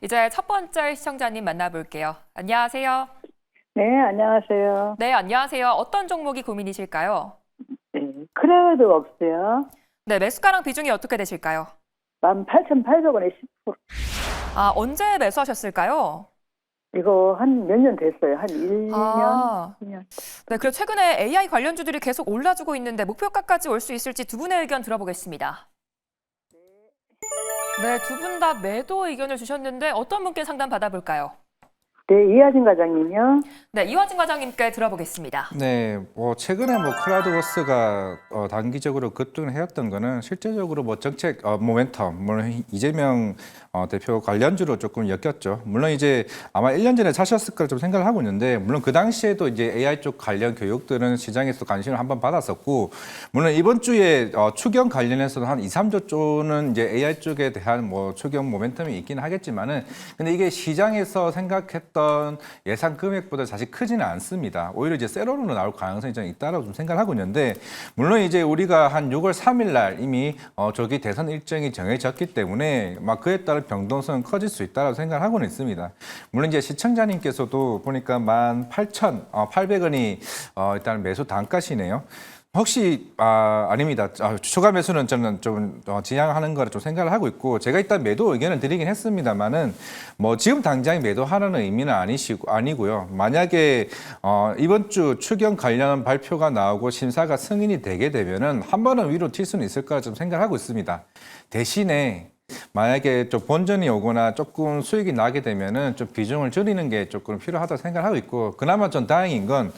이제 첫 번째 시청자님 만나볼게요. 안녕하세요. 네, 안녕하세요. 네, 안녕하세요. 어떤 종목이 고민이실까요? 네, 크레드 웍스요. 네, 매수가랑 비중이 어떻게 되실까요? 18,800원에 10%. 아, 언제 매수하셨을까요? 이거 한 몇 년 됐어요. 한 1년? 아, 2년. 네, 그리고 최근에 AI 관련주들이 계속 올라주고 있는데 목표가까지 올 수 있을지 두 분의 의견 들어보겠습니다. 네, 두 분 다 매도 의견을 주셨는데 어떤 분께 상담 받아볼까요? 네, 이하진 과장님요. 네, 이화진 과장님께 들어보겠습니다. 네, 최근에 클라우드워스가 단기적으로 급등을 해왔던 거는 실제적으로 정책 모멘텀, 물론 이재명 대표 관련주로 조금 엮였죠. 물론 이제 아마 1년 전에 사셨을 거라 좀 생각을 하고 있는데, 물론 그 당시에도 이제 AI 쪽 관련 교육들은 시장에서 관심을 한번 받았었고, 물론 이번 주에 추경 관련해서도 한 2, 3조 조는 이제 AI 쪽에 대한 추경 모멘텀이 있긴 하겠지만은, 근데 이게 시장에서 생각했던 예상 금액보다 사실 크지는 않습니다. 오히려 이제 세로로 나올 가능성이 좀 있다라고 좀 생각을 하고 있는데, 물론 이제 우리가 한 6월 3일 날 이미 조기 대선 일정이 정해졌기 때문에 그에 따른 변동성은 커질 수 있다고 생각을 하고는 있습니다. 물론 이제 시청자님께서도 보니까 18,800원이 일단 매수 단가시네요. 혹시 아닙니다. 추가 매수는 저는 좀 지향하는 거를 좀 생각을 하고 있고, 제가 일단 매도 의견을 드리긴 했습니다만은 지금 당장 매도하라는 의미는 아니고요. 만약에 이번 주 추경 관련 발표가 나오고 심사가 승인이 되게 되면은 한 번은 위로 튈 수는 있을 거라 좀 생각을 하고 있습니다. 대신에 만약에 좀 본전이 오거나 조금 수익이 나게 되면은 좀 비중을 줄이는 게 조금 필요하다고 생각을 하고 있고, 그나마 좀 다행인 건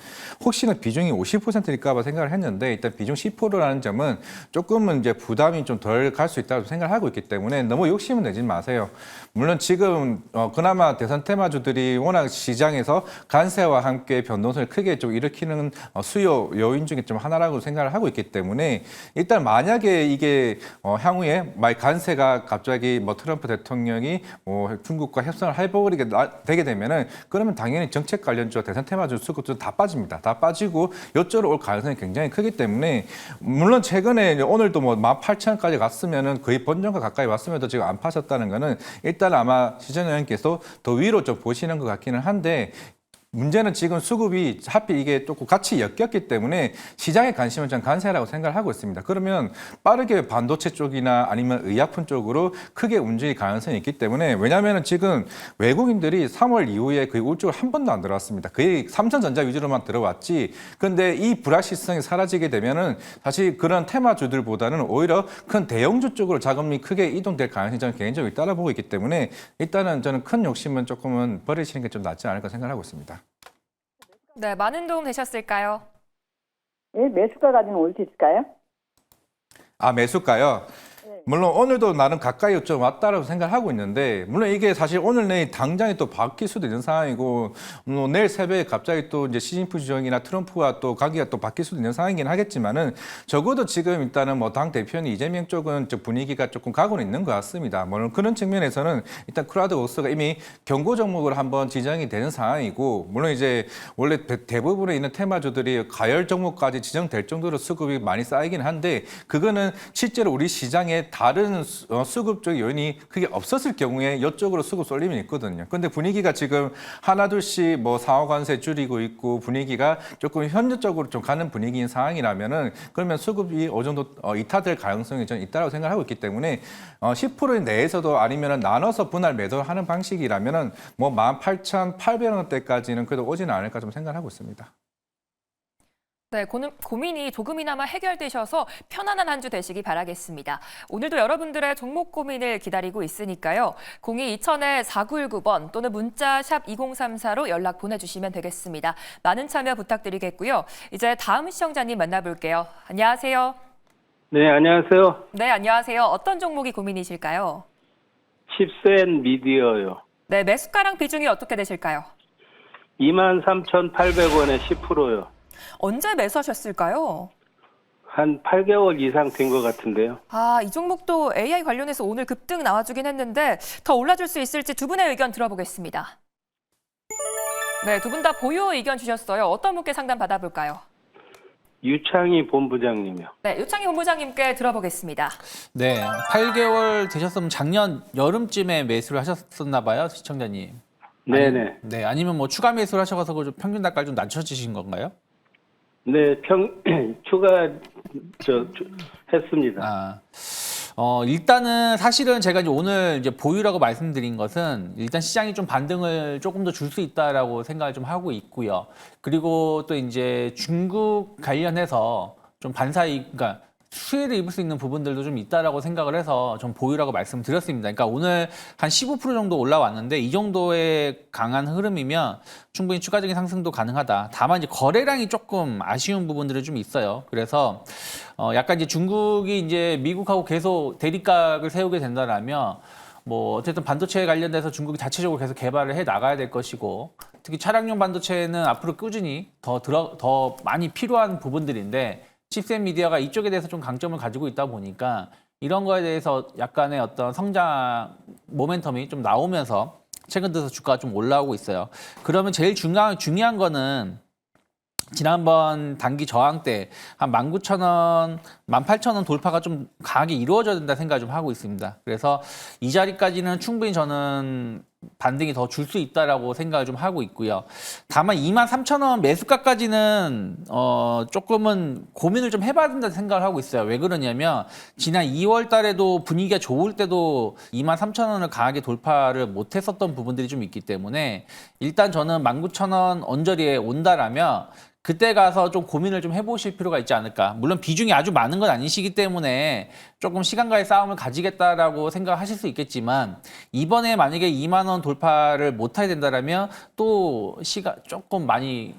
혹시나 비중이 50%일까 봐 생각을 했는데, 일단 비중 10%라는 점은 조금은 이제 부담이 좀 덜 갈 수 있다고 생각을 하고 있기 때문에 너무 욕심은 내지 마세요. 물론 지금 그나마 대선 테마주들이 워낙 시장에서 관세와 함께 변동성을 크게 좀 일으키는 수요 요인 중에 좀 하나라고 생각을 하고 있기 때문에, 일단 만약에 이게 향후에 관세가 갑자기 트럼프 대통령이 중국과 협상을 해버리게 되게 되면은, 그러면 당연히 정책 관련주와 대선 테마주 수급도 다 빠집니다. 다 빠지고 이쪽으로 올 가능성이 굉장히 크기 때문에, 물론 최근에 오늘도 18,000원까지 갔으면은 거의 본전과 가까이 왔음에도 지금 안 파셨다는 거는 일단 아마 시청자님께서 더 위로 좀 보시는 것 같기는 한데, 문제는 지금 수급이 하필 이게 조금 같이 엮였기 때문에 시장의 관심은 좀 간세라고 생각을 하고 있습니다. 그러면 빠르게 반도체 쪽이나 아니면 의약품 쪽으로 크게 움직일 가능성이 있기 때문에, 왜냐하면 지금 외국인들이 3월 이후에 거의 올 줄 한 번도 안 들어왔습니다. 거의 삼성전자 위주로만 들어왔지. 그런데 이 불확실성이 사라지게 되면은 사실 그런 테마주들보다는 오히려 큰 대형주 쪽으로 자금이 크게 이동될 가능성이 저는 개인적으로 있다고 보고 있기 때문에, 일단은 저는 큰 욕심은 조금은 버리시는 게 좀 낫지 않을까 생각하고 있습니다. 네, 많은 도움 되셨을까요? 네, 매수가 가지고 올 수 있을까요? 매수가요? 물론 오늘도 나름 가까이 좀 왔다라고 생각하고 있는데, 물론 이게 사실 오늘 내일 당장에 또 바뀔 수도 있는 상황이고, 내일 새벽에 갑자기 또 이제 시진핑 주석이나 트럼프와 또 관계가 또 바뀔 수도 있는 상황이긴 하겠지만은, 적어도 지금 일단은 당 대표는 이재명 쪽은 분위기가 조금 가고는 있는 것 같습니다. 물론 그런 측면에서는 일단 크라우드워스가 이미 경고 종목으로 한번 지정이 되는 상황이고, 물론 이제 원래 대부분에 있는 테마주들이 가열 종목까지 지정될 정도로 수급이 많이 쌓이긴 한데, 그거는 실제로 우리 시장에 다른 수급적 요인이 크게 없었을 경우에 이쪽으로 수급 쏠림이 있거든요. 근데 분위기가 지금 하나둘씩 상호 관세 줄이고 있고 분위기가 조금 현저적으로 좀 가는 분위기인 상황이라면은, 그러면 수급이 어느 정도 이탈될 가능성이 좀 있다고 생각하고 있기 때문에 10% 내에서도 아니면은 나눠서 분할 매도하는 방식이라면은 18,800원대까지는 그래도 오지는 않을까 좀 생각하고 있습니다. 네, 고민이 조금이나마 해결되셔서 편안한 한 주 되시기 바라겠습니다. 오늘도 여러분들의 종목 고민을 기다리고 있으니까요. 02-2000-4919번 또는 문자 샵 2034로 연락 보내주시면 되겠습니다. 많은 참여 부탁드리겠고요. 이제 다음 시청자님 만나볼게요. 안녕하세요. 네, 안녕하세요. 네, 안녕하세요. 어떤 종목이 고민이실까요? 칩센 미디어요. 네, 매수가랑 비중이 어떻게 되실까요? 23,800원에 10%요. 언제 매수하셨을까요? 한 8개월 이상 된 것 같은데요. 이 종목도 AI 관련해서 오늘 급등 나와주긴 했는데 더 올라줄 수 있을지 두 분의 의견 들어보겠습니다. 네, 두 분 다 보유 의견 주셨어요. 어떤 분께 상담 받아볼까요? 유창희 본부장님이요. 네, 유창희 본부장님께 들어보겠습니다. 네, 8개월 되셨으면 작년 여름쯤에 매수를 하셨었나 봐요, 시청자님. 네네. 네, 아니면 뭐 추가 매수를 하셔서 그 평균 단가를 좀 낮춰주신 건가요? 네, 추가 했습니다. 일단은 사실은 제가 이제 오늘 이제 보유라고 말씀드린 것은 일단 시장이 좀 반등을 조금 더 줄 수 있다라고 생각을 좀 하고 있고요. 그리고 또 이제 중국 관련해서 좀 반사이익, 그러니까 수혜를 입을 수 있는 부분들도 좀 있다라고 생각을 해서 좀 보유라고 말씀드렸습니다. 그러니까 오늘 한 15% 정도 올라왔는데 이 정도의 강한 흐름이면 충분히 추가적인 상승도 가능하다. 다만 이제 거래량이 조금 아쉬운 부분들이 좀 있어요. 그래서 약간 이제 중국이 이제 미국하고 계속 대립각을 세우게 된다라면 뭐 어쨌든 반도체에 관련돼서 중국이 자체적으로 계속 개발을 해 나가야 될 것이고 특히 차량용 반도체는 앞으로 꾸준히 더 많이 필요한 부분들인데 칩셋 미디어가 이쪽에 대해서 좀 강점을 가지고 있다 보니까 이런 거에 대해서 약간의 어떤 성장 모멘텀이 좀 나오면서 최근 들어서 주가가 좀 올라오고 있어요. 그러면 제일 중요한 거는 지난번 단기 저항 때 한 19,000원, 18,000원 돌파가 좀 강하게 이루어져야 된다 생각을 좀 하고 있습니다. 그래서 이 자리까지는 충분히 저는 반등이 더 줄 수 있다라고 생각을 좀 하고 있고요. 다만 23,000원 매수가까지는 조금은 고민을 좀 해봐야 된다는 생각을 하고 있어요. 왜 그러냐면 지난 2월 달에도 분위기가 좋을 때도 23,000원을 강하게 돌파를 못했었던 부분들이 좀 있기 때문에 일단 저는 19,000원 언저리에 온다라면 그때 가서 좀 고민을 좀 해보실 필요가 있지 않을까. 물론 비중이 아주 많은 건 아니시기 때문에 조금 시간과의 싸움을 가지겠다라고 생각하실 수 있겠지만 이번에 만약에 2만 원 돌파를 못하게 된다라면 또 시가 조금 많이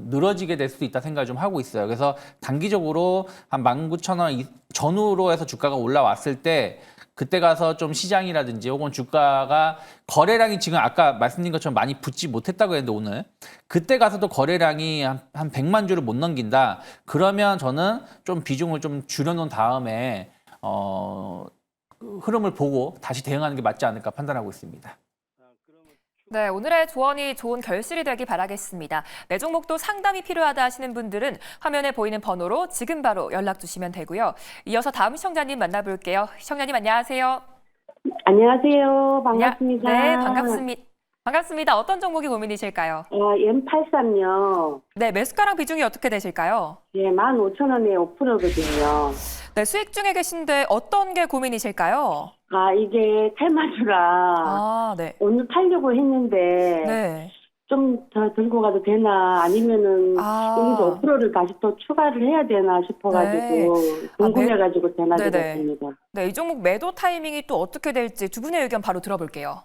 늘어지게 될 수도 있다 생각을 좀 하고 있어요. 그래서 단기적으로 한 19,000원 전후로 해서 주가가 올라왔을 때 그때 가서 좀 시장이라든지 혹은 주가가 거래량이 지금 아까 말씀드린 것처럼 많이 붙지 못했다고 했는데 오늘 그때 가서도 거래량이 한 100만 주를 못 넘긴다. 그러면 저는 좀 비중을 좀 줄여놓은 다음에 흐름을 보고 다시 대응하는 게 맞지 않을까 판단하고 있습니다. 네, 오늘의 조언이 좋은 결실이 되길 바라겠습니다. 내 종목도 상담이 필요하다 하시는 분들은 화면에 보이는 번호로 지금 바로 연락 주시면 되고요. 이어서 다음 시청자님 만나볼게요. 시청자님 안녕하세요. 안녕하세요. 반갑습니다. 네, 반갑습니다. 반갑습니다. 어떤 종목이 고민이실까요? M83요. 네, 매수가랑 비중이 어떻게 되실까요? 예, 15,000원에 5%거든요. 네, 수익 중에 계신데 어떤 게 고민이실까요? 이게 탈마주라 네. 오늘 팔려고 했는데 네. 좀 더 들고 가도 되나 아니면은 여기서 5%를 다시 또 추가를 해야 되나 싶어가지고 궁금해가지고 전화 네네. 드렸습니다. 네, 이 종목 매도 타이밍이 또 어떻게 될지 두 분의 의견 바로 들어볼게요.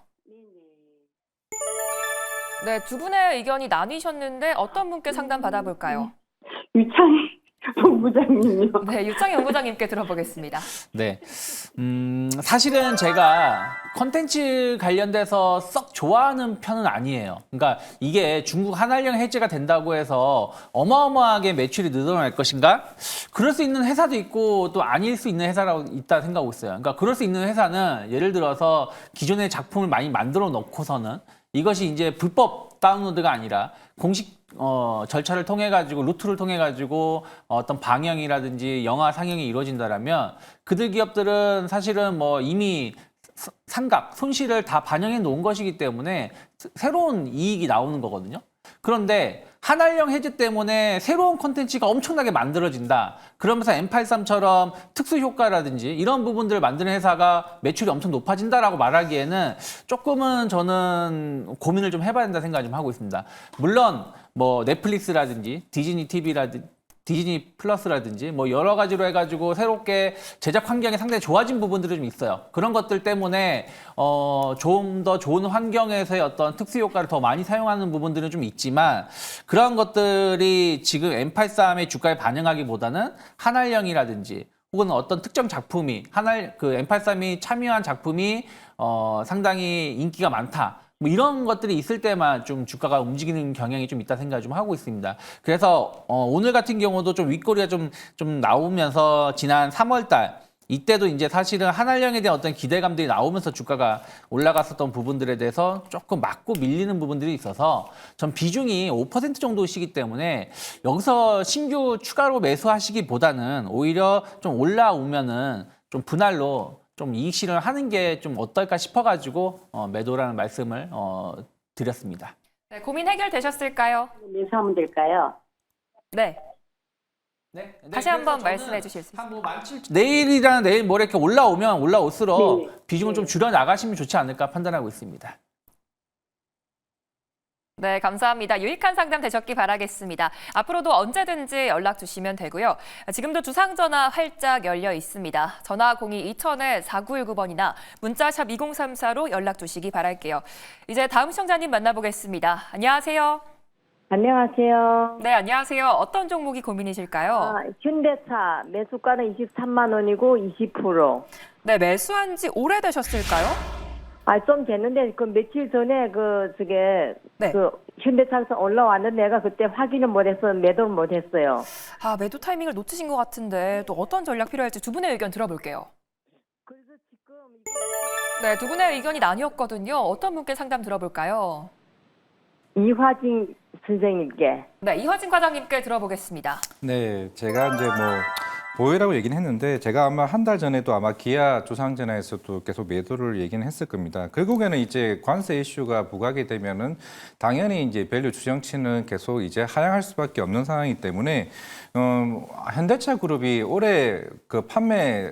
네, 두 분의 의견이 나뉘셨는데 어떤 분께 상담 받아볼까요? 유창희 본부장님요. 네, 유창희 본부장님께 들어보겠습니다. 네. 사실은 제가 컨텐츠 관련돼서 썩 좋아하는 편은 아니에요. 그러니까 이게 중국 한알령 해제가 된다고 해서 어마어마하게 매출이 늘어날 것인가? 그럴 수 있는 회사도 있고 또 아닐 수 있는 회사라고 있다 생각하고 있어요. 그러니까 그럴 수 있는 회사는 예를 들어서 기존의 작품을 많이 만들어 놓고서는 이것이 이제 불법 다운로드가 아니라 공식 절차를 통해 가지고 루트를 통해 가지고 어떤 방영이라든지 영화 상영이 이루어진다라면 그들 기업들은 사실은 뭐 이미 상각 손실을 다 반영해 놓은 것이기 때문에 새로운 이익이 나오는 거거든요. 그런데 한알령 해제 때문에 새로운 콘텐츠가 엄청나게 만들어진다. 그러면서 M83처럼 특수 효과라든지 이런 부분들을 만드는 회사가 매출이 엄청 높아진다라고 말하기에는 조금은 저는 고민을 좀 해봐야 된다 생각을 좀 하고 있습니다. 물론 뭐 넷플릭스라든지 디즈니 TV라든지 디즈니 플러스라든지 뭐 여러 가지로 해가지고 새롭게 제작 환경이 상당히 좋아진 부분들이 좀 있어요. 그런 것들 때문에 좀 더 좋은 환경에서의 어떤 특수 효과를 더 많이 사용하는 부분들은 좀 있지만 그런 것들이 지금 M83의 주가에 반영하기보다는 한알령이라든지 혹은 어떤 특정 작품이 M83이 참여한 작품이 상당히 인기가 많다. 뭐 이런 것들이 있을 때만 좀 주가가 움직이는 경향이 좀 있다 생각을 좀 하고 있습니다. 그래서 오늘 같은 경우도 좀 윗꼬리가 좀 나오면서 지난 3월 달 이때도 이제 사실은 한알령에 대한 어떤 기대감들이 나오면서 주가가 올라갔었던 부분들에 대해서 조금 맞고 밀리는 부분들이 있어서 전 비중이 5% 정도시기 때문에 여기서 신규 추가로 매수하시기보다는 오히려 좀 올라오면은 좀 분할로 좀 이익 실현하는 게 좀 어떨까 싶어가지고 매도라는 말씀을 드렸습니다. 네, 고민 해결되셨을까요? 매수하면 될까요? 네. 네. 다시 한번 말씀해 주실 수 있어요? 내일이랑 내일 모레 이렇게 올라오면 올라올수록 네. 비중을 좀 줄여 나가시면 좋지 않을까 판단하고 있습니다. 네, 감사합니다. 유익한 상담 되셨기 바라겠습니다. 앞으로도 언제든지 연락 주시면 되고요. 지금도 주상전화 활짝 열려 있습니다. 전화 02-2000-4919번이나 문자샵 2034로 연락 주시기 바랄게요. 이제 다음 시청자님 만나보겠습니다. 안녕하세요. 안녕하세요. 네, 안녕하세요. 어떤 종목이 고민이실까요? 현대차 매수가는 23만 원이고 20%. 네, 매수한 지 오래되셨을까요? 좀 됐는데 그 며칠 전에 네. 현대차에서 올라왔는데 내가 그때 확인을 못해서 매도를 못했어요. 매도 타이밍을 놓치신 것 같은데 또 어떤 전략 필요할지 두 분의 의견 들어볼게요. 그래서 지금 네, 두 분의 의견이 나뉘었거든요. 어떤 분께 상담 들어볼까요? 이화진 선생님께. 네, 이화진 과장님께 들어보겠습니다. 네, 제가 이제 뭐 보유라고 얘기는 했는데 제가 아마 한 달 전에도 아마 기아 주상전화에서도 계속 매도를 얘기는 했을 겁니다. 결국에는 이제 관세 이슈가 부각이 되면은 당연히 이제 밸류 추정치는 계속 이제 하향할 수밖에 없는 상황이기 때문에 현대차 그룹이 올해 그 판매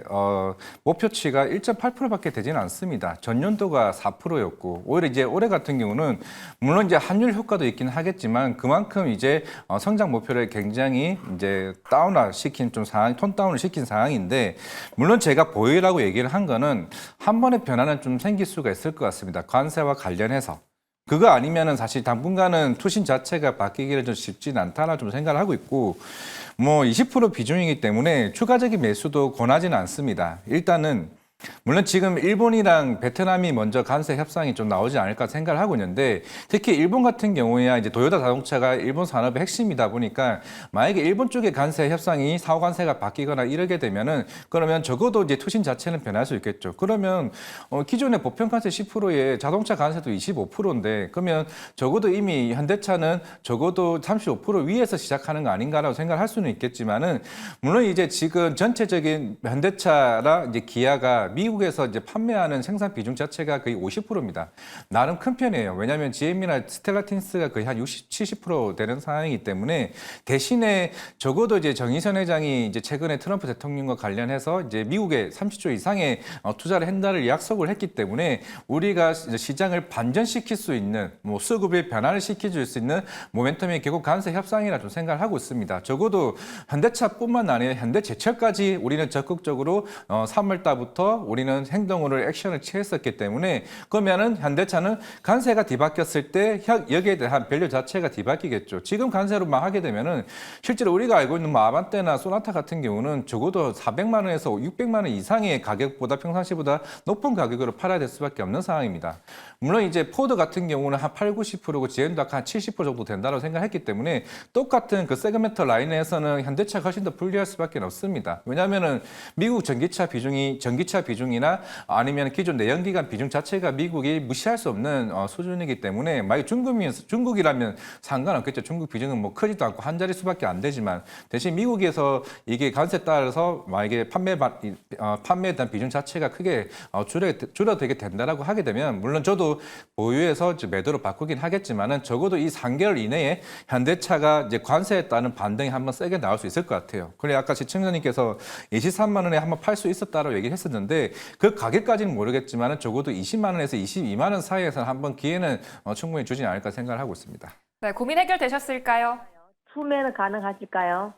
목표치가 1.8%밖에 되지는 않습니다. 전년도가 4%였고 오히려 이제 올해 같은 경우는 물론 이제 환율 효과도 있긴 하겠지만 그만큼 이제 성장 목표를 굉장히 이제 다운화 시킨 좀 상황, 톤 다운을 시킨 상황인데 물론 제가 보유라고 얘기를 한 거는 한 번의 변화는 좀 생길 수가 있을 것 같습니다. 관세와 관련해서. 그거 아니면은 사실 당분간은 투신 자체가 바뀌기를 좀 쉽지는 않다나 좀 생각을 하고 있고 뭐 20% 비중이기 때문에 추가적인 매수도 권하지는 않습니다. 일단은 물론 지금 일본이랑 베트남이 먼저 관세 협상이 좀 나오지 않을까 생각을 하고 있는데 특히 일본 같은 경우에야 이제 도요타 자동차가 일본 산업의 핵심이다 보니까 만약에 일본 쪽의 관세 협상이 사후 관세가 바뀌거나 이러게 되면은 그러면 적어도 이제 투신 자체는 변할 수 있겠죠. 그러면 기존의 보편 관세 10%에 자동차 관세도 25%인데 그러면 적어도 이미 현대차는 적어도 35% 위에서 시작하는 거 아닌가라고 생각을 할 수는 있겠지만은 물론 이제 지금 전체적인 현대차랑 이제 기아가 미국에서 이제 판매하는 생산 비중 자체가 거의 50%입니다. 나름 큰 편이에요. 왜냐하면 GM이나 스텔라틴스가 거의 한 60, 70% 되는 상황이기 때문에 대신에 적어도 이제 정의선 회장이 이제 최근에 트럼프 대통령과 관련해서 이제 미국에 30조 이상의 투자를 한다를 약속을 했기 때문에 우리가 이제 시장을 반전시킬 수 있는 뭐 수급의 변화를 시켜줄 수 있는 모멘텀이 결국 관세 협상이라 좀 생각을 하고 있습니다. 적어도 현대차뿐만 아니라 현대제철까지 우리는 적극적으로 3월 달부터 우리는 행동으로 액션을 취했었기 때문에 그러면은 현대차는 관세가 뒤바뀌었을 때 여기에 대한 밸류 자체가 뒤바뀌겠죠. 지금 관세로만 하게 되면은 실제로 우리가 알고 있는 뭐 아반떼나 소나타 같은 경우는 적어도 400만 원에서 600만 원 이상의 가격보다 평상시보다 높은 가격으로 팔아야 될 수밖에 없는 상황입니다. 물론 이제 포드 같은 경우는 한 8, 90%고 GM도 한 70% 정도 된다고 생각했기 때문에 똑같은 그 세그멘트 라인에서는 현대차가 훨씬 더 불리할 수밖에 없습니다. 왜냐하면은 미국 전기차 비중이나 아니면 기존 내연기관 비중 자체가 미국이 무시할 수 없는 수준이기 때문에 만약 중국이라면 상관없겠죠. 중국 비중은 뭐 크지도 않고 한 자릿수밖에 안 되지만 대신 미국에서 이게 관세에 따라서 만약에 판매에 대한 비중 자체가 크게 줄어들게 된다라고 하게 되면 물론 저도 보유해서 매도로 바꾸긴 하겠지만은 적어도 이 3개월 이내에 현대차가 이제 관세에 따른 반등이 한번 세게 나올 수 있을 것 같아요. 그래 아까 시청자님께서 23만 원에 한번 팔 수 있었다라고 얘기를 했었는데 그 가격까지는 모르겠지만은 적어도 20만 원에서 22만 원 사이에서는 한번 기회는 충분히 주지 않을까 생각을 하고 있습니다. 네, 고민 해결되셨을까요? 투매는 가능하실까요?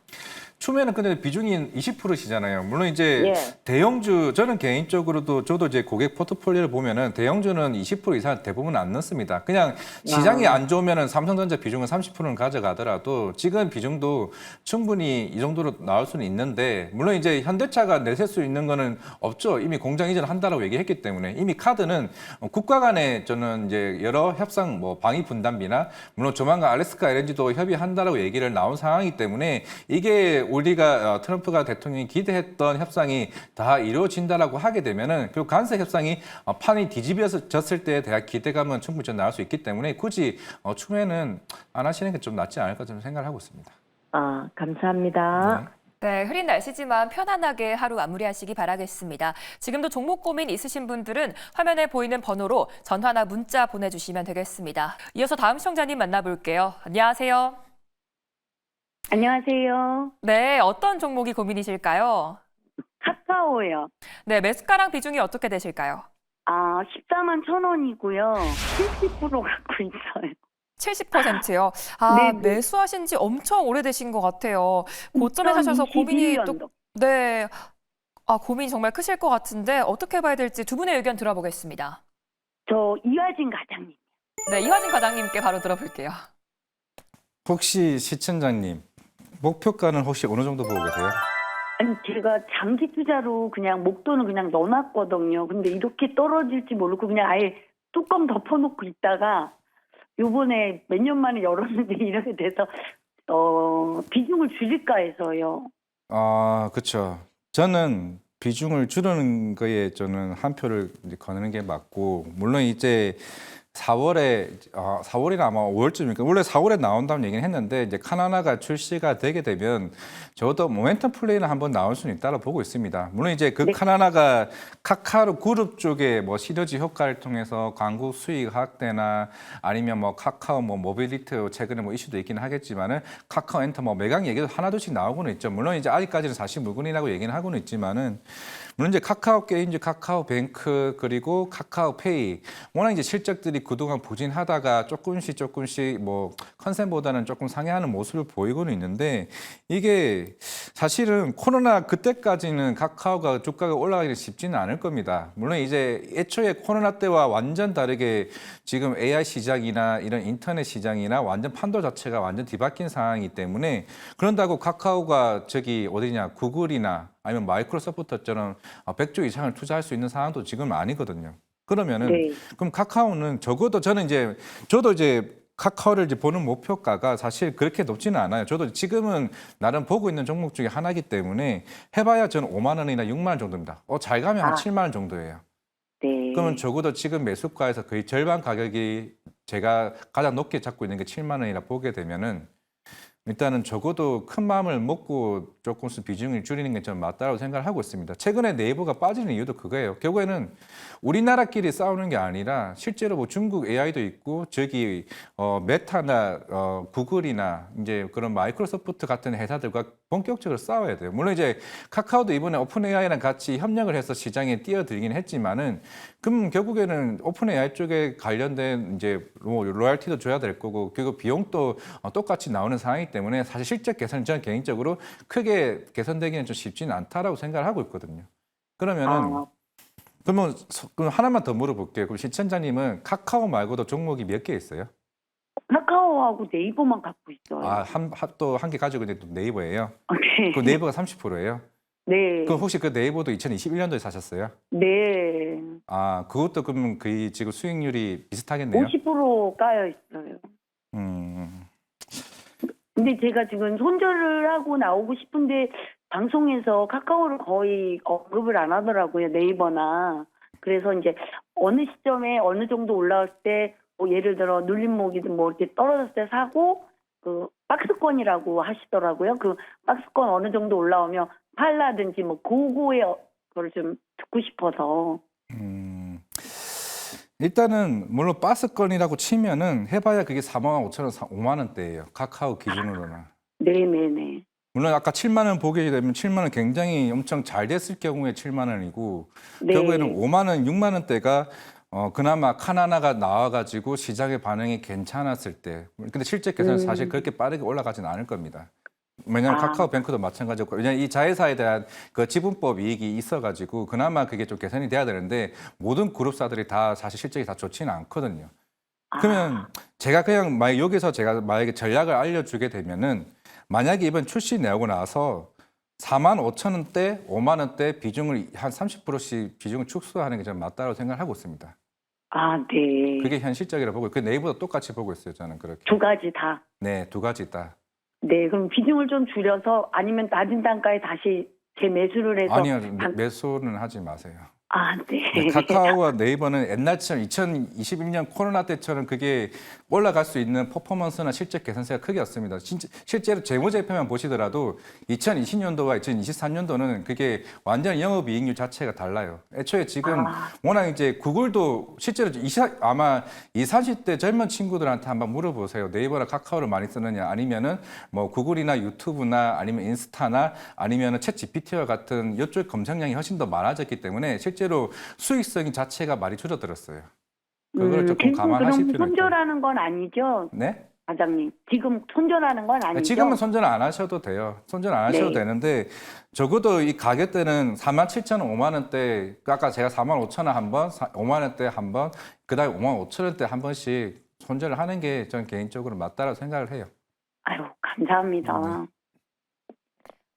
추매는 근데 비중이 20%시잖아요. 물론 이제 예. 대형주 저는 개인적으로도 저도 이제 고객 포트폴리오를 보면은 대형주는 20% 이상 대부분 안 넣습니다. 그냥 시장이 안 좋으면은 삼성전자 비중은 30%는 가져가더라도 지금 비중도 충분히 이 정도로 나올 수는 있는데 물론 이제 현대차가 내셀 수 있는 거는 없죠. 이미 공장 이전 한다라고 얘기했기 때문에 이미 카드는 국가 간에 저는 이제 여러 협상 뭐 방위 분담비나 물론 조만간 알래스카 LNG도 협의한다라고 얘기를 나온 상황이기 때문에 이게 우리가 트럼프가 대통령이 기대했던 협상이 다 이루어진다라고 하게 되면은 그 간세 협상이 판이 뒤집어졌을 때에 대한 기대감은 충분히 좀 나올 수 있기 때문에 굳이 추후에는 안 하시는 게 좀 낫지 않을까 좀 생각을 하고 있습니다. 아, 감사합니다. 네, 흐린 날씨지만 편안하게 하루 마무리하시기 바라겠습니다. 지금도 종목 고민 있으신 분들은 화면에 보이는 번호로 전화나 문자 보내주시면 되겠습니다. 이어서 다음 시청자님 만나볼게요. 안녕하세요. 안녕하세요. 네, 어떤 종목이 고민이실까요? 카카오요. 네, 매수가랑 비중이 어떻게 되실까요? 14만 1,000원이고요. 70% 갖고 있어요. 70%요. 아, 네, 네. 매수하신 지 엄청 오래되신 것 같아요. 고점에 사셔서 고민이 또, 2021년도. 네. 아, 고민이 정말 크실 것 같은데 어떻게 봐야 될지 두 분의 의견 들어보겠습니다. 저 이화진 과장님. 네, 이화진 과장님께 바로 들어볼게요. 혹시 시청자님 목표가는 혹시 어느 정도 보고 계세요? 아니 제가 장기 투자로 그냥 목돈을 그냥 넣어놨거든요. 근데 이렇게 떨어질지 모르고 그냥 아예 뚜껑 덮어놓고 있다가 요번에 몇 년 만에 열었는데 이렇게 돼서 비중을 줄일까 해서요. 그렇죠. 저는 비중을 줄이는 거에 저는 한 표를 이제 거는 게 맞고, 물론 이제 4월이나 아마 5월쯤이니까 원래 4월에 나온다는 얘기는 했는데 이제 카나나가 출시가 되게 되면 저도 모멘텀 플레이는 한번 나올 수는 있다고 보고 있습니다. 물론 이제 그 네. 카나나가 카카오 그룹 쪽에 뭐 시너지 효과를 통해서 광고 수익 확대나 아니면 뭐 카카오 뭐 모빌리티 최근에 뭐 이슈도 있긴 하겠지만은 카카오 엔터 뭐 매각 얘기도 하나둘씩 나오고는 있죠. 물론 이제 아직까지는 사실 물건이라고 얘기는 하고는 있지만은, 물론 이제 카카오 게임즈, 카카오 뱅크, 그리고 카카오 페이, 워낙 이제 실적들이 그동안 부진하다가 조금씩 뭐 컨센보다는 조금 상회하는 모습을 보이고는 있는데, 이게 사실은 코로나 그때까지는 카카오가 주가가 올라가기 쉽지는 않을 겁니다. 물론 이제 애초에 코로나 때와 완전 다르게 지금 AI 시장이나 이런 인터넷 시장이나 완전 판도 자체가 완전 뒤바뀐 상황이기 때문에, 그런다고 카카오가 저기 어디냐 구글이나 아니면 마이크로소프트처럼 100조 이상을 투자할 수 있는 상황도 지금 아니거든요. 그러면은 네. 그럼 카카오는 적어도 저도 이제 카카오를 이제 보는 목표가가 사실 그렇게 높지는 않아요. 저도 지금은 나름 보고 있는 종목 중에 하나이기 때문에 해봐야 저는 5만 원이나 6만 원 정도입니다. 잘 가면 한 7만 원 정도예요. 네. 그러면 적어도 지금 매수가에서 거의 절반 가격이 제가 가장 높게 잡고 있는 게 7만 원이라 보게 되면은, 일단은 적어도 큰 마음을 먹고 조금씩 비중을 줄이는 게 좀 맞다고 생각을 하고 있습니다. 최근에 네이버가 빠지는 이유도 그거예요. 결국에는 우리나라끼리 싸우는 게 아니라 실제로 뭐 중국 AI도 있고 저기 메타나 구글이나 이제 그런 마이크로소프트 같은 회사들과 본격적으로 싸워야 돼요. 물론 이제 카카오도 이번에 오픈 AI랑 같이 협력을 해서 시장에 뛰어들긴 했지만은, 그럼 결국에는 오픈 AI 쪽에 관련된 이제 로열티도 줘야 될 거고, 그리고 비용도 똑같이 나오는 상황이기 때문에 사실 실적 개선은 저는 개인적으로 크게 개선되기는 좀 쉽지는 않다라고 생각을 하고 있거든요. 그러면은 그러면 하나만 더 물어볼게요. 그럼 시청자님은 카카오 말고도 종목이 몇 개 있어요? 카카오하고 네이버만 갖고 있어요. 또 한 개 가지고 있는 또 네이버예요. 네. 그 네이버가 30%예요. 네. 그럼 혹시 그 네이버도 2021년도에 사셨어요? 네. 그것도 그러면 거의 지금 수익률이 비슷하겠네요. 50% 까여 있어요. 음. 근데 제가 지금 손절을 하고 나오고 싶은데 방송에서 카카오를 거의 언급을 안 하더라고요. 네이버나. 그래서 이제 어느 시점에 어느 정도 올라올 때 뭐 예를 들어 눌림목이든 뭐 이렇게 떨어졌을 때 사고, 그 박스권이라고 하시더라고요. 그 박스권 어느 정도 올라오면 팔라든지 뭐 그거의 그걸 좀 듣고 싶어서. 일단은 물론 박스권이라고 치면은 해봐야 그게 4만 5천 원, 5만 원대예요. 카카오 기준으로는. 네네네. 물론 아까 7만 원 보게 되면 7만 원 굉장히 엄청 잘 됐을 경우에 7만 원이고, 네. 결국에는 5만 원, 6만 원대가 그나마 카나나가 나와가지고 시장의 반응이 괜찮았을 때. 근데 실제께서는 사실 그렇게 빠르게 올라가지는 않을 겁니다. 왜냐하면 카카오뱅크도 마찬가지고, 왜냐하면 이 자회사에 대한 그 지분법 이익이 있어가지고 그나마 그게 좀 개선이 돼야 되는데, 모든 그룹사들이 다 사실 실적이 다 좋지는 않거든요. 그러면 제가 그냥 여기서 제가 만약에 전략을 알려주게 되면은, 만약에 이번 출시 내고 나서 4만 5천 원대, 5만 원대 비중을 한 30%씩 비중을 축소하는 게 좀 맞다고 생각하고 있습니다. 네. 그게 현실적이라고 보고, 그 네이버도 똑같이 보고 있어요, 저는 그렇게. 두 가지 다. 네, 두 가지 다. 네, 그럼 비중을 좀 줄여서 아니면 낮은 단가에 다시 재매수를 해서 아니요, 매수는 하지 마세요. 아, 네. 카카오와 네이버는 옛날처럼 2021년 코로나 때처럼 그게 올라갈 수 있는 퍼포먼스나 실적 개선세가 크게 없습니다. 실제로 재무제표만 보시더라도 2020년도와 2023년도는 그게 완전 영업이익률 자체가 달라요. 애초에 지금 워낙 이제 구글도 실제로 아마 20, 30대 젊은 친구들한테 한번 물어보세요. 네이버나 카카오를 많이 쓰느냐 아니면은 뭐 구글이나 유튜브나 아니면 인스타나 아니면은 챗 GPT와 같은 이쪽 검색량이 훨씬 더 많아졌기 때문에 실제로 수익성 자체가 많이 줄어들었어요. 그걸 조금 지금 감안하실 그럼 필요가 있죠. 손절하는 건 아니죠? 네? 과장님. 지금 손절하는 건 아니죠? 지금은 손절 안 하셔도 돼요. 손절 안 하셔도 네. 되는데 적어도 이 가격대는 47,000원, 5만 원대, 아까 제가 45,000원 한 번, 5만 원대 한 번, 그다음에 5만 5천 원대 한 번씩 손절을 하는 게 저는 개인적으로 맞다고 생각을 해요. 아유, 감사합니다.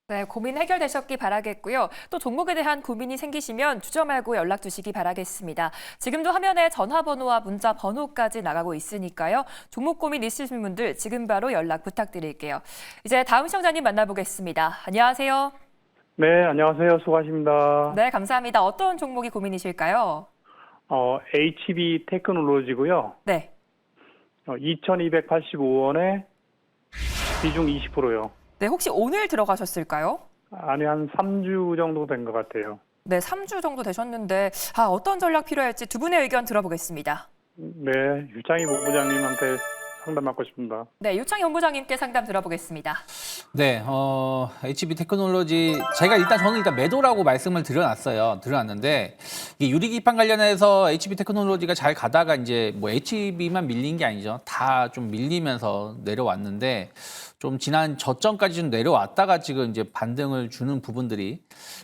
네, 고민 해결되셨기 바라겠고요. 또 종목에 대한 고민이 생기시면 주저 말고 연락 주시기 바라겠습니다. 지금도 화면에 전화번호와 문자 번호까지 나가고 있으니까요. 종목 고민 있으신 분들 지금 바로 연락 부탁드릴게요. 이제 다음 시청자님 만나보겠습니다. 안녕하세요. 네, 안녕하세요. 수고하십니다. 네, 감사합니다. 어떤 종목이 고민이실까요? HB 테크놀로지고요. 네. 2,285원에 비중 20%요. 네, 혹시 오늘 들어가셨을까요? 아니, 한 3주 정도 된 것 같아요. 네, 3주 정도 되셨는데 어떤 전략 필요할지 두 분의 의견 들어보겠습니다. 네, 유창희 본부장님한테 상담 받고 싶습니다. 네, 유창희 본부장님께 상담 들어보겠습니다. 네, HB 테크놀로지 저는 일단 매도라고 말씀을 드려놨는데 이게 유리기판 관련해서 HB 테크놀로지가 잘 가다가 이제 뭐 HB만 밀린 게 아니죠. 다 좀 밀리면서 내려왔는데 좀 지난 저점까지 좀 내려왔다가 지금 이제 반등을 주는 부분들이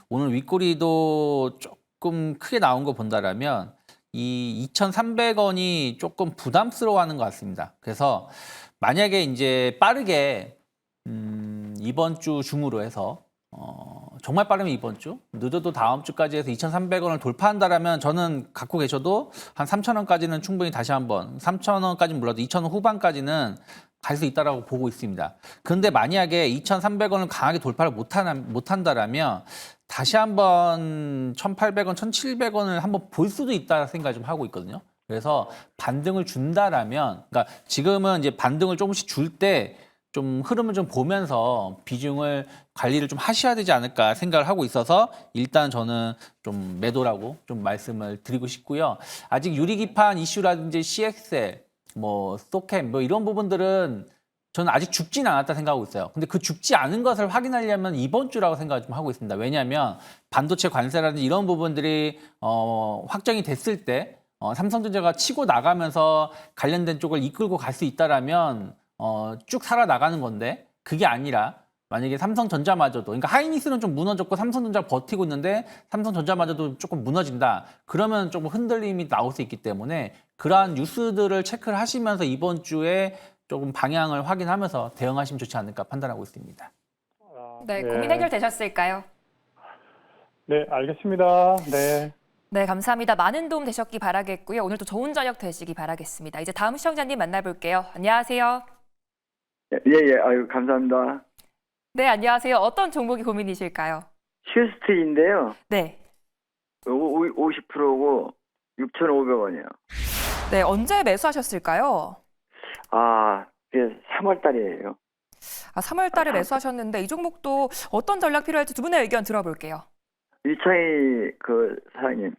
오늘 윗꼬리도 조금 크게 나온 거 본다라면 이 2,300원이 조금 부담스러워하는 것 같습니다. 그래서 만약에 이제 빠르게 이번 주 중으로 해서 정말 빠르면 이번 주, 늦어도 다음 주까지 해서 2,300원을 돌파한다라면 저는 갖고 계셔도 한 3,000원까지는 충분히 다시 한번 3,000원까지는 몰라도 2,000원 후반까지는 갈 수 있다라고 보고 있습니다. 그런데 만약에 2,300원을 강하게 돌파를 못한다라면 다시 한번 1,800원, 1,700원을 한번 볼 수도 있다 생각을 좀 하고 있거든요. 그래서 반등을 준다라면, 그러니까 지금은 이제 반등을 조금씩 줄 때 좀 흐름을 좀 보면서 비중을 관리를 좀 하셔야 되지 않을까 생각을 하고 있어서 일단 저는 좀 매도라고 좀 말씀을 드리고 싶고요. 아직 유리기판 이슈라든지 CXL, 뭐 소캠 뭐 이런 부분들은 저는 아직 죽진 않았다 생각하고 있어요. 근데 그 죽지 않은 것을 확인하려면 이번 주라고 생각을 좀 하고 있습니다. 왜냐하면 반도체 관세라든지 이런 부분들이 확정이 됐을 때 삼성전자가 치고 나가면서 관련된 쪽을 이끌고 갈 수 있다라면 쭉 살아나가는 건데 그게 아니라 만약에 삼성전자마저도, 그러니까 하이닉스는 좀 무너졌고 삼성전자가 버티고 있는데 삼성전자마저도 조금 무너진다. 그러면 조금 흔들림이 나올 수 있기 때문에 그러한 뉴스들을 체크를 하시면서 이번 주에 조금 방향을 확인하면서 대응하시면 좋지 않을까 판단하고 있습니다. 네, 고민 해결되셨을까요? 네, 알겠습니다. 네. 네, 감사합니다. 많은 도움 되셨기 바라겠고요. 오늘도 좋은 저녁 되시기 바라겠습니다. 이제 다음 시청자님 만나볼게요. 안녕하세요. 예, 아유, 감사합니다. 네, 안녕하세요. 어떤 종목이 고민이실까요? 슈스트인데요. 네. 50%고 6,500원이요. 네, 언제 매수하셨을까요? 그게 3월 달이에요. 3월 달에 매수하셨는데 이 종목도 어떤 전략 필요할지 두 분의 의견 들어볼게요. 유창희 사장님.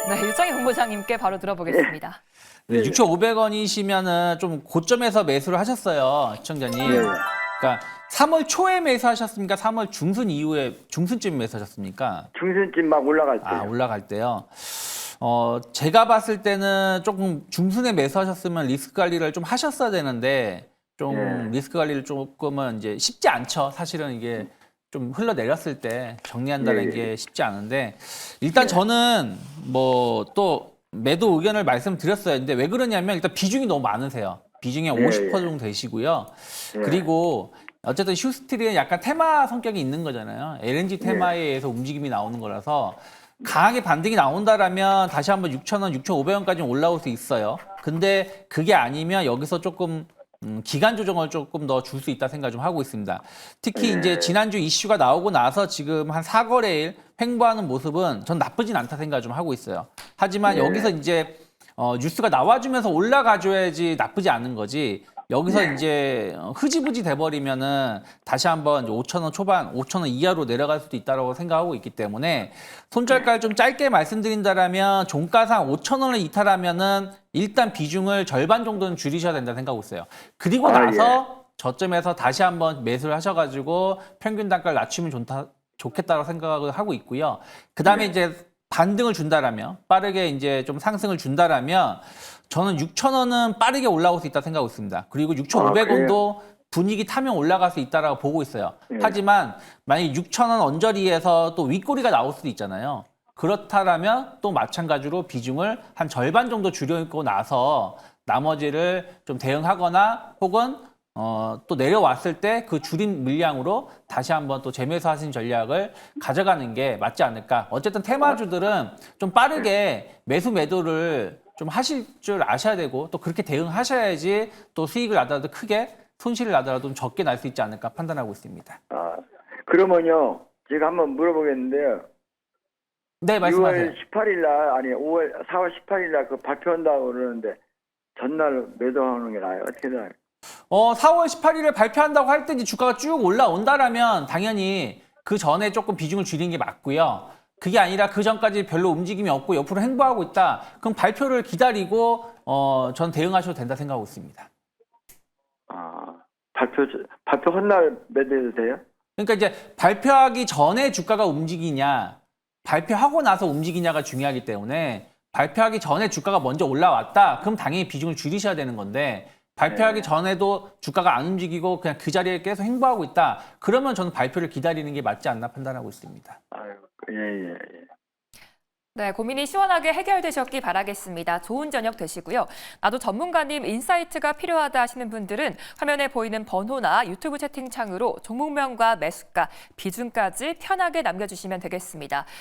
네, 유창희 본부장님께 바로 들어보겠습니다. 네, 6,500원이시면은 좀 고점에서 매수를 하셨어요, 시청자님. 네. 그러니까 3월 초에 매수하셨습니까? 3월 중순 이후에 중순쯤 매수하셨습니까? 중순쯤 막 올라갈 때. 올라갈 때요. 제가 봤을 때는 조금 중순에 매수하셨으면 리스크 관리를 좀 하셨어야 되는데 좀 리스크 관리를 조금은 이제 쉽지 않죠. 사실은 이게 좀 흘러내렸을 때 정리한다는 게 쉽지 않은데 일단 저는 뭐 또 매도 의견을 말씀드렸어요. 근데 왜 그러냐면 일단 비중이 너무 많으세요. 비중이 50% 정도 되시고요. 그리고 어쨌든 슈스틸은 약간 테마 성격이 있는 거잖아요. LNG 테마에 의해서 움직임이 나오는 거라서 강하게 반등이 나온다라면 다시 한번 6,000원, 6,500원까지 올라올 수 있어요. 근데 그게 아니면 여기서 조금 기간 조정을 조금 더 줄 수 있다 생각 좀 하고 있습니다. 특히 이제 지난주 이슈가 나오고 나서 지금 한 4거래일 횡보하는 모습은 전 나쁘진 않다 생각 좀 하고 있어요. 하지만 여기서 이제 뉴스가 나와주면서 올라가줘야지 나쁘지 않은 거지. 여기서 이제 흐지부지 돼버리면은 다시 한번 5,000원 초반, 5,000원 이하로 내려갈 수도 있다고 생각하고 있기 때문에 손절가를 좀 짧게 말씀드린다라면 종가상 5,000원을 이탈하면은 일단 비중을 절반 정도는 줄이셔야 된다 생각하고 있어요. 그리고 나서 저점에서 다시 한번 매수를 하셔가지고 평균 단가를 낮추면 좋겠다고 생각을 하고 있고요. 그 다음에 이제 반등을 준다라면 빠르게 이제 좀 상승을 준다라면 저는 6,000원은 빠르게 올라올 수 있다 생각하고 있습니다. 그리고 6,500원도 분위기 타면 올라갈 수 있다라고 보고 있어요. 하지만 만약에 6,000원 언저리에서 또 윗꼬리가 나올 수도 있잖아요. 그렇다라면 또 마찬가지로 비중을 한 절반 정도 줄여놓고 나서 나머지를 좀 대응하거나 혹은 또 내려왔을 때 그 줄인 물량으로 다시 한번 또 재매수 하신 전략을 가져가는 게 맞지 않을까. 어쨌든 테마주들은 좀 빠르게 매도를 좀 하실 줄 아셔야 되고 또 그렇게 대응하셔야지 또 수익을 나더라도 크게 손실을 나더라도 좀 적게 날 수 있지 않을까 판단하고 있습니다. 그러면요, 제가 한번 물어보겠는데요. 네, 말씀하세요. 6월 18일 날, 아니, 4월 18일 날 그 발표한다고 그러는데 전날 매도하는 게 나아요? 어떻게 나아요? 4월 18일에 발표한다고 할 때 이제 주가가 쭉 올라온다라면 당연히 그 전에 조금 비중을 줄이는 게 맞고요. 그게 아니라 그 전까지 별로 움직임이 없고 옆으로 횡보하고 있다. 그럼 발표를 기다리고 전 대응하셔도 된다 생각하고 있습니다. 발표 헌날 매도해도 돼요? 그러니까 이제 발표하기 전에 주가가 움직이냐, 발표하고 나서 움직이냐가 중요하기 때문에 발표하기 전에 주가가 먼저 올라왔다. 그럼 당연히 비중을 줄이셔야 되는 건데 발표하기 전에도 주가가 안 움직이고 그냥 그 자리에 계속 횡보하고 있다. 그러면 저는 발표를 기다리는 게 맞지 않나 판단하고 있습니다. 예. 네, 고민이 시원하게 해결되셨기 바라겠습니다. 좋은 저녁 되시고요. 나도 전문가님 인사이트가 필요하다 하시는 분들은 화면에 보이는 번호나 유튜브 채팅창으로 종목명과 매수가, 비중까지 편하게 남겨주시면 되겠습니다.